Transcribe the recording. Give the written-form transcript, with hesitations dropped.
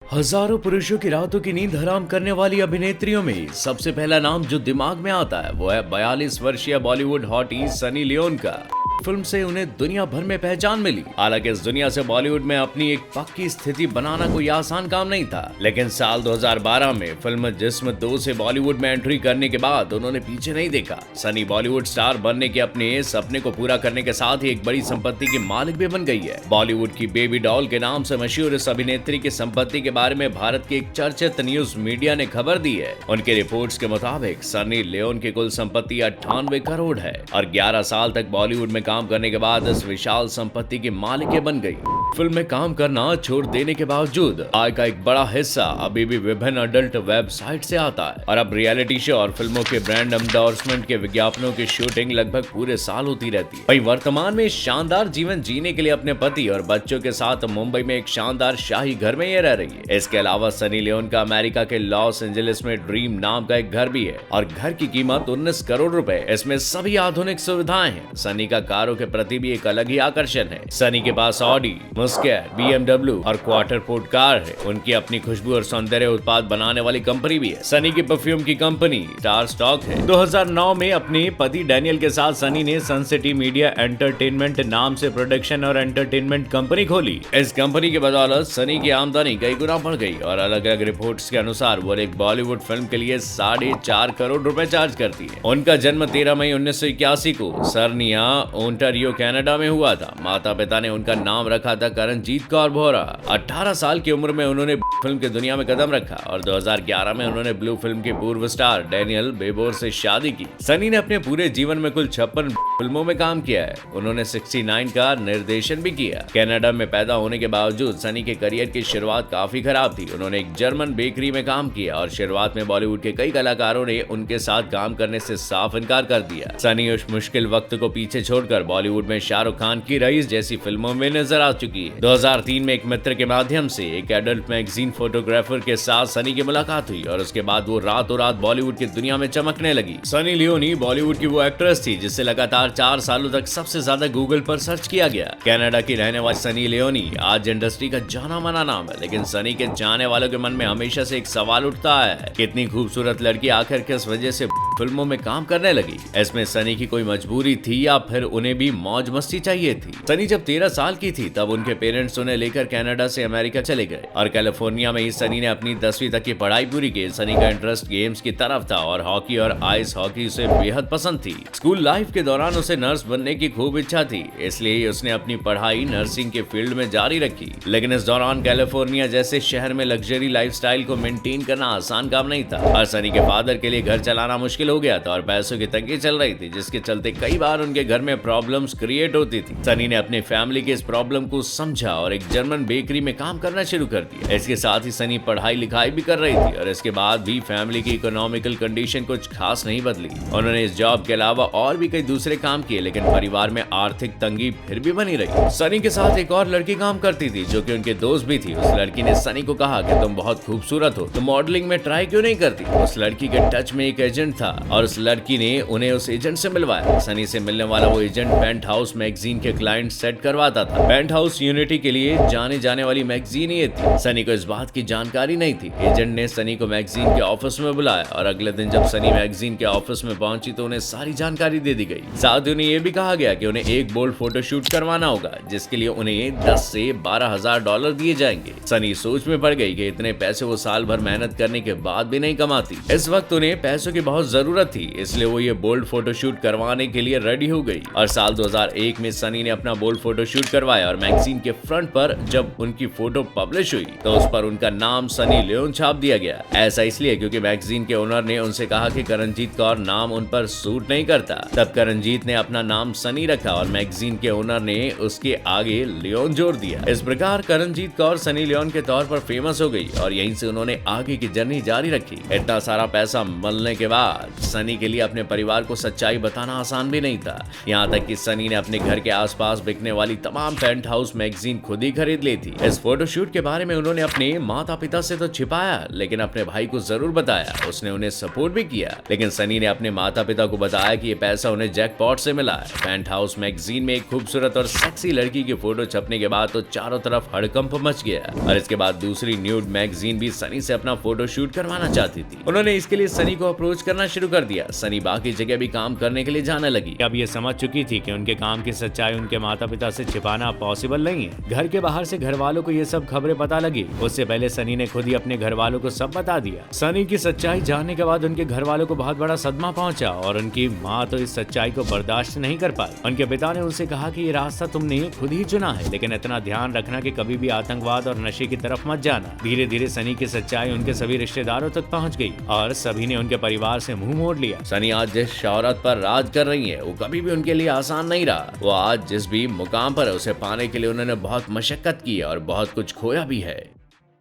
हजारों पुरुषों की रातों की नींद हराम करने वाली अभिनेत्रियों में सबसे पहला नाम जो दिमाग में आता है वो है 42 वर्षीय बॉलीवुड हॉटी सनी लियोन का। फिल्म से उन्हें दुनिया भर में पहचान मिली। हालांकि इस दुनिया से बॉलीवुड में अपनी एक पक्की स्थिति बनाना कोई आसान काम नहीं था, लेकिन साल 2012 में फिल्म जिस्म 2 से बॉलीवुड में एंट्री करने के बाद उन्होंने पीछे नहीं देखा। सनी बॉलीवुड स्टार बनने के अपने सपने को पूरा करने के साथ ही एक बड़ी संपत्ति की मालिक भी बन गई है। बॉलीवुड की बेबी डॉल के नाम से मशहूर इस अभिनेत्री की संपत्ति के बारे में भारत के एक चर्चित न्यूज मीडिया ने खबर दी है। उनके रिपोर्ट्स के मुताबिक सनी लियोन की कुल संपत्ति 98 करोड़ है और 11 साल तक बॉलीवुड में काम करने के बाद इस विशाल संपत्ति की मालिक बन गई। फिल्म में काम करना छोड़ देने के बावजूद आय का एक बड़ा हिस्सा अभी भी विभिन्न अडल्ट वेबसाइट से आता है और अब रियलिटी शो और फिल्मों के ब्रांड एंडोर्समेंट के विज्ञापनों की शूटिंग लगभग पूरे साल होती रहती है। वहीं वर्तमान में शानदार जीवन जीने के लिए अपने पति और बच्चों के साथ मुंबई में एक शानदार शाही घर में ये रह रही है। इसके अलावा सनी लियोन का अमेरिका के लॉस एंजलिस में ड्रीम नाम का एक घर भी है और घर की कीमत 19 करोड़ रुपए। इसमें सभी आधुनिक सुविधाएं हैं। सनी का कारों के प्रति भी एक अलग ही आकर्षण है। सनी के पास ऑडी, मस्कैट, BMW और क्वार्टरपोर्ट कार है। उनकी अपनी खुशबू और सौंदर्य उत्पाद बनाने वाली कंपनी भी है। सनी की परफ्यूम की कंपनी स्टार स्टॉक है। 2009 में अपने पति डैनियल के साथ सनी ने सन सिटी मीडिया एंटरटेनमेंट नाम से प्रोडक्शन और एंटरटेनमेंट कंपनी खोली। इस कंपनी की बदौलत सनी की आमदनी कई गुना बढ़ गई और अलग अलग रिपोर्ट्स के अनुसार वो एक बॉलीवुड फिल्म के लिए 4.5 करोड़ रुपए चार्ज करती है। उनका जन्म 13 मई 1981 को सरनिया, ओंटारियो, कनाडा में हुआ था। माता पिता ने उनका नाम रखा था करणजीत कौर बोहरा। 18 साल की उम्र में उन्होंने फिल्म की दुनिया में कदम रखा और 2011 में उन्होंने ब्लू फिल्म के पूर्व स्टार डैनियल बेबोर से शादी की। सनी ने अपने पूरे जीवन में कुल 56 फिल्मों में काम किया है। उन्होंने 69 का निर्देशन भी किया। कनाडा में पैदा होने के बावजूद सनी के करियर की शुरुआत काफी खराब थी। उन्होंने एक जर्मन बेकरी में काम किया और शुरुआत में बॉलीवुड के कई कलाकारों ने उनके साथ काम करने से साफ इनकार कर दिया। सनी उस मुश्किल वक्त को पीछे छोड़कर बॉलीवुड में शाहरुख खान की रईस जैसी फिल्मों में नजर आ चुकी है। 2003 में एक मित्र के माध्यम से एक एडल्ट मैगजीन फोटोग्राफर के साथ सनी की मुलाकात हुई और उसके बाद वो रातों रात बॉलीवुड की दुनिया में चमकने लगी। सनी लियोनी बॉलीवुड की वो एक्ट्रेस थी जिससे लगातार 4 सालों तक सबसे ज्यादा गूगल पर सर्च किया गया। कनाडा की रहने वाली सनी लियोनी आज इंडस्ट्री का जाना माना नाम है, लेकिन सनी के चाहने वालों के मन में हमेशा से एक सवाल उठता है, कितनी खूबसूरत लड़की आखिर किस वजह से फिल्मों में काम करने लगी। इसमें सनी की कोई मजबूरी थी या फिर उन्हें भी मौज मस्ती चाहिए थी। सनी जब 13 साल की थी तब उनके पेरेंट्स उन्हें लेकर कनाडा से अमेरिका चले गए और कैलिफोर्निया में ही सनी ने अपनी 10वीं तक की पढ़ाई पूरी की। सनी का इंटरेस्ट गेम्स की तरफ था और हॉकी और आइस हॉकी उसे बेहद पसंद थी। स्कूल लाइफ के दौरान उसे नर्स बनने की खूब इच्छा थी, इसलिए उसने अपनी पढ़ाई नर्सिंग के फील्ड में जारी रखी। लेकिन इस दौरान कैलिफोर्निया जैसे शहर में लग्जरी लाइफस्टाइल को मेंटेन करना आसान काम नहीं था और सनी के फादर के लिए घर चलाना मुश्किल हो गया था और पैसों की तंगी चल रही थी, जिसके चलते कई बार उनके घर में प्रॉब्लम्स क्रिएट होती थी। सनी ने अपनी फैमिली के इस प्रॉब्लम को समझा और एक जर्मन बेकरी में काम करना शुरू कर दिया। इसके साथ ही सनी पढ़ाई लिखाई भी कर रही थी और इसके बाद भी फैमिली की इकोनॉमिकल कंडीशन कुछ खास नहीं बदली। उन्होंने इस जॉब के अलावा और भी कई दूसरे काम किए, लेकिन परिवार में आर्थिक तंगी फिर भी बनी रही। सनी के साथ एक और लड़की काम करती थी जो कि उनके दोस्त भी थी। उस लड़की ने सनी को कहा कि तुम बहुत खूबसूरत हो, तो मॉडलिंग में ट्राई क्यों नहीं करती। उस लड़की के टच में एक एजेंट था और उस लड़की ने उन्हें उस एजेंट से मिलवाया। सनी से मिलने वाला वो एजेंट पेंट हाउस मैगजीन के क्लाइंट सेट करवाता था। पेंट हाउस यूनिटी के लिए जाने जाने वाली मैगजीन ये थी। सनी को इस बात की जानकारी नहीं थी। एजेंट ने सनी को मैगजीन के ऑफिस में बुलाया और अगले दिन जब सनी मैगजीन के ऑफिस में पहुंची तो उन्हें सारी जानकारी दे दी गई। साथ ही उन्हें यह भी कहा गया कि उन्हें एक बोल्ड फोटो शूट करवाना होगा, जिसके लिए उन्हें 10 से 12,000 डॉलर दिए जाएंगे। सनी सोच में पड़ गई कि इतने पैसे वो साल भर मेहनत करने के बाद भी नहीं कमाती। इस वक्त उन्हें पैसों की बहुत जरूरत थी, इसलिए वो ये बोल्ड फोटो शूट करवाने के लिए रेडी हो गई और साल 2001 में सनी ने अपना बोल्ड फोटो शूट करवाया और मैगजीन के फ्रंट पर जब उनकी फोटो पब्लिश हुई तो उस पर उनका नाम सनी लियोन छाप दिया गया। ऐसा इसलिए क्योंकि मैगजीन के ओनर ने उनसे कहा कि करणजीत कौर नाम उन पर सूट नहीं करता। तब करणजीत ने अपना नाम सनी रखा और मैगजीन के ओनर ने उसके आगे लियोन जोड़ दिया। इस प्रकार करणजीत कौर सनी लियोन के तौर पर फेमस हो गई और यहीं से उन्होंने आगे की जर्नी जारी रखी। इतना सारा पैसा मिलने के बाद सनी के लिए अपने परिवार को सच्चाई बताना आसान भी नहीं था। यहाँ तक कि सनी ने अपने घर के आसपास बिकने वाली तमाम पेंट हाउस मैगजीन खुद ही खरीद ली थी। इस फोटोशूट के बारे में उन्होंने अपने माता पिता से तो छिपाया, लेकिन अपने भाई को जरूर बताया। उसने उन्हें सपोर्ट भी किया, लेकिन सनी ने अपने माता पिता को बताया कि ये पैसा उन्हें जैकपॉट से मिला है। पेंट हाउस मैगजीन में एक खूबसूरत और सेक्सी लड़की की फोटो छपने के बाद तो चारों तरफ हड़कंप मच गया, और इसके बाद दूसरी न्यूड मैगजीन भी सनी से अपना फोटो शूट करवाना चाहती थी। उन्होंने इसके लिए सनी को अप्रोच करना शुरू कर दिया। सनी बाकी जगह भी काम करने के लिए जाने लगी। अब ये समझ चुकी थी कि उनके काम की सच्चाई उनके माता पिता से छिपाना पॉसिबल नहीं है। घर के बाहर से घर वालों को ये सब खबरें पता लगी। उससे पहले सनी ने खुद ही अपने घर वालों को सब बता दिया। सनी की सच्चाई जानने के बाद उनके घर वालों को बहुत बड़ा सदमा पहुंचा, और उनकी माँ तो इस सच्चाई को बर्दाश्त नहीं कर पाई। उनके पिता ने उनसे कहा कि ये रास्ता तुमने खुद ही चुना है, लेकिन इतना ध्यान रखना कि कभी भी आतंकवाद और नशे की तरफ मत जाना। धीरे धीरे सनी की सच्चाई उनके सभी रिश्तेदारों तक पहुंच गई, और सभी ने उनके परिवार से मुंह मोड़ लिया। सनी आज जिस शौहरत पर राज कर रही है, वो कभी भी उनके लिए आसान नहीं रहा। वो आज जिस भी मुकाम पर है, उसे पाने के लिए उन्होंने बहुत मशक्कत की है और बहुत कुछ खोया भी है।